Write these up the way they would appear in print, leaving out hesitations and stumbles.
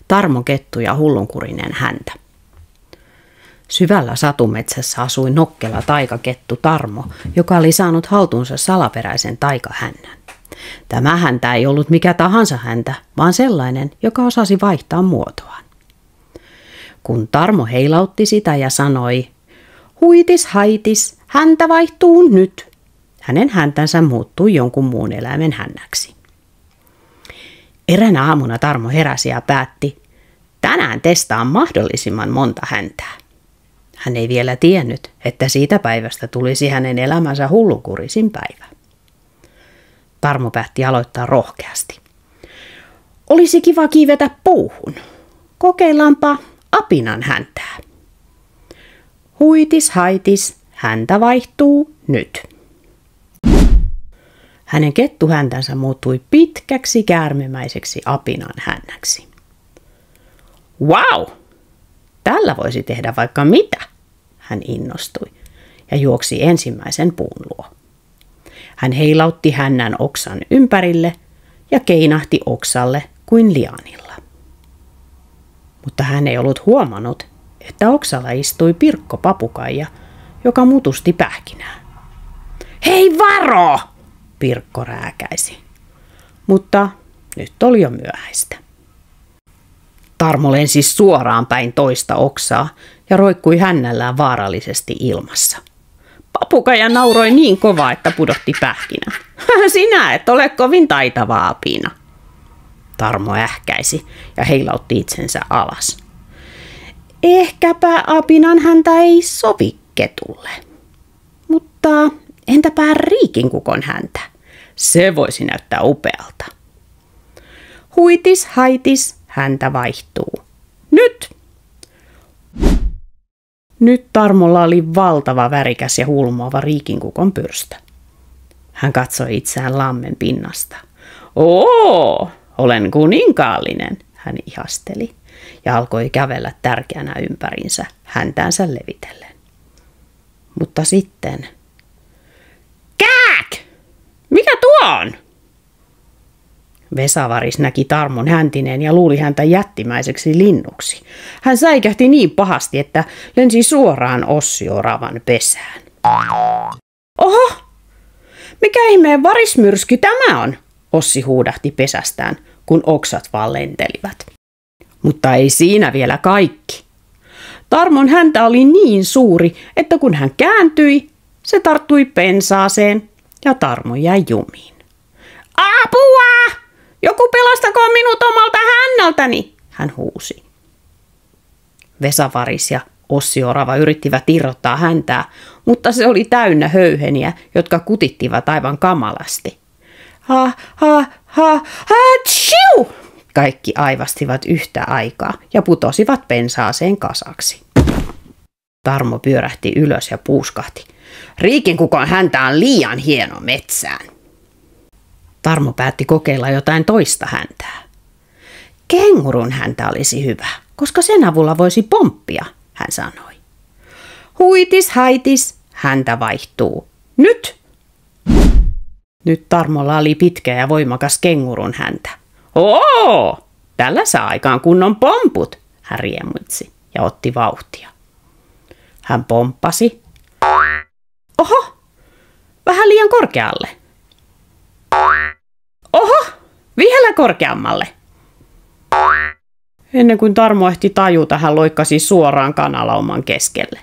Tarmo kettu ja hullunkurinen häntä. Syvällä satumetsässä asui nokkela taikakettu Tarmo, joka oli saanut haltuunsa salaperäisen taikahännän. Tämä häntä ei ollut mikä tahansa häntä, vaan sellainen, joka osasi vaihtaa muotoaan. Kun Tarmo heilautti sitä ja sanoi, huitis haitis, häntä vaihtuu nyt, hänen häntänsä muuttui jonkun muun eläimen hännäksi. Eräänä aamuna Tarmo heräsi ja päätti, tänään testaan mahdollisimman monta häntää. Hän ei vielä tiennyt, että siitä päivästä tulisi hänen elämänsä hullunkurisin päivä. Tarmo päätti aloittaa rohkeasti. Olisi kiva kiivetä puuhun. Kokeillaanpa apinan häntää. Huitis haitis, häntä vaihtuu nyt. Hänen kettuhäntänsä muuttui pitkäksi käärmemäiseksi apinan hännäksi. Wow! Tällä voisi tehdä vaikka mitä, hän innostui ja juoksi ensimmäisen puun luo. Hän heilautti hännän oksan ympärille ja keinahti oksalle kuin lianilla. Mutta hän ei ollut huomannut, että oksalla istui Pirkko papukaija, joka mutusti pähkinää. Hei varo! Pirkko rääkäisi. Mutta nyt oli jo myöhäistä. Tarmo lensi suoraan päin toista oksaa ja roikkui hännällään vaarallisesti ilmassa. Papukaija nauroi niin kovaa, että pudotti pähkinän. Sinä et ole kovin taitava apina. Tarmo ähkäisi ja heilautti itsensä alas. Ehkäpä apinan häntä ei sovi ketulle. Mutta entäpä riikinkukon häntä? Se voisi näyttää upealta. Huitis haitis, häntä vaihtuu. Nyt! Nyt Tarmolla oli valtava värikäs ja hulmoava riikinkukon pyrstö. Hän katsoi itseään lammen pinnasta. Oo, olen kuninkaallinen, hän ihasteli ja alkoi kävellä tärkeänä ympärinsä häntäänsä levitellen. Mutta sitten... Kääk! Mikä tuo on? Vesavaris näki Tarmon häntineen ja luuli häntä jättimäiseksi linnuksi. Hän säikähti niin pahasti, että lensi suoraan Ossi-oravan pesään. Oho! Mikä ihmeen varismyrsky tämä on? Ossi huudahti pesästään, kun oksat vaan lentelivät. Mutta ei siinä vielä kaikki. Tarmon häntä oli niin suuri, että kun hän kääntyi, se tarttui pensaaseen ja Tarmo jäi jumiin. Apua! Joku pelastakoon minut omalta hännältäni, hän huusi. Vesavaris ja Ossi-orava yrittivät irrottaa häntää, mutta se oli täynnä höyheniä, jotka kutittivat aivan kamalasti. Ha, ha, ha, hatsiu! Kaikki aivastivat yhtä aikaa ja putosivat pensaaseen kasaksi. Tarmo pyörähti ylös ja puuskahti. Riikinkukon häntä on liian hieno metsään. Tarmo päätti kokeilla jotain toista häntää. Kengurun häntä olisi hyvä, koska sen avulla voisi pomppia, hän sanoi. Huitis haitis, häntä vaihtuu. Nyt! Nyt Tarmolla oli pitkä ja voimakas kengurun häntä. Oo! Tällä saa aikaan kunnon pomput, hän riemuitsi ja otti vauhtia. Hän pomppasi. Oho! Vähän liian korkealle. Oho! Vielä korkeammalle. Ennen kuin Tarmo ehti tajuta, hän loikkasi suoraan kanalauman keskelle.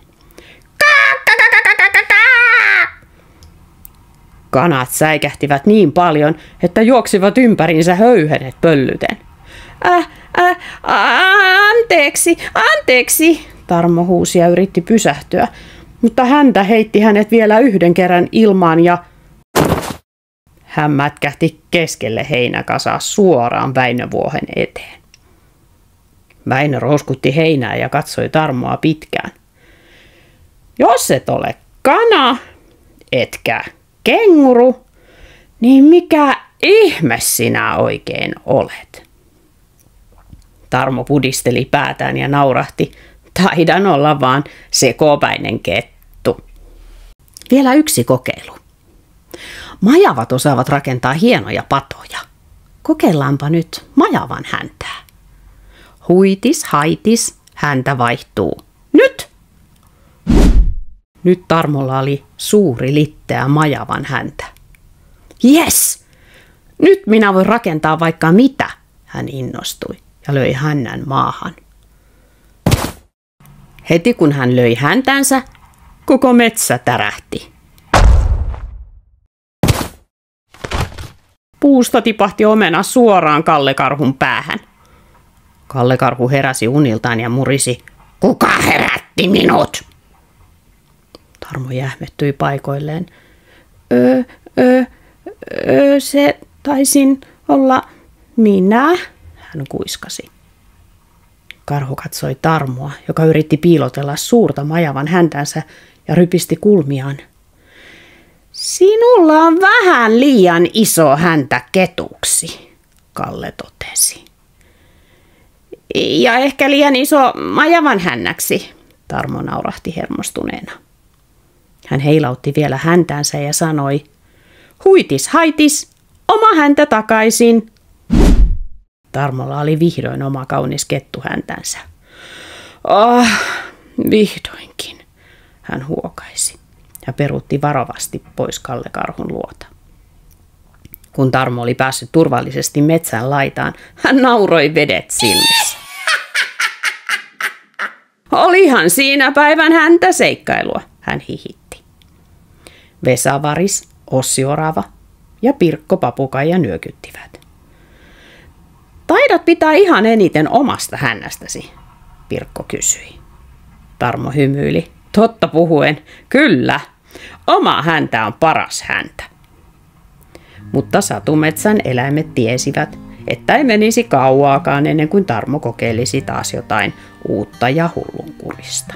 Kanat säikähtivät niin paljon, että juoksivat ympäriinsä höyhenet pöllyten. Anteeksi, Tarmo huusi ja yritti pysähtyä, mutta häntä heitti hänet vielä yhden kerran ilmaan ja hän mätkähti keskelle heinäkasaa suoraan Väinövuohen eteen. Väinö rouskutti heinää ja katsoi Tarmoa pitkään. Jos et ole kana, etkä kenguru, niin mikä ihme sinä oikein olet? Tarmo pudisteli päätään ja naurahti. Taidan olla vaan sekopäinen kettu. Vielä yksi kokeilu. Majavat osaavat rakentaa hienoja patoja. Kokeillaanpa nyt majavan häntää. Huitis, haitis, häntä vaihtuu. Nyt! Nyt Tarmolla oli suuri litteä majavan häntä. Jes! Nyt minä voin rakentaa vaikka mitä, hän innostui ja löi hännän maahan. Heti kun hän löi häntänsä, koko metsä tärähti. Puusta tipahti omena suoraan Kalle-karhun päähän. Kalle-karhu heräsi uniltaan ja murisi, kuka herätti minut? Tarmo jähmettyi paikoilleen. Se taisin olla minä, hän kuiskasi. Karhu katsoi Tarmoa, joka yritti piilotella suurta majavan häntänsä ja rypisti kulmiaan. Sinulla on vähän liian iso häntä ketuksi, Kalle totesi. Ja ehkä liian iso majavan hännäksi, Tarmo naurahti hermostuneena. Hän heilautti vielä häntänsä ja sanoi, huitis haitis, oma häntä takaisin. Tarmolla oli vihdoin oma kaunis kettuhäntänsä. Vihdoinkin, hän huokaisi ja peruutti varovasti pois Kalle-karhun luota. Kun Tarmo oli päässyt turvallisesti metsän laitaan, hän nauroi vedet silmissä. Olihan siinä päivän häntä seikkailua, hän hihitti. Vesa varis, Ossi orava ja Pirkko papukaija nyökyttivät. Taidat pitää ihan eniten omasta hännästäsi, Pirkko kysyi. Tarmo hymyili. Totta puhuen, kyllä, oma häntä on paras häntä. Mutta satumetsän eläimet tiesivät, että ei menisi kauaakaan ennen kuin Tarmo kokeilisi taas jotain uutta ja hullunkurista.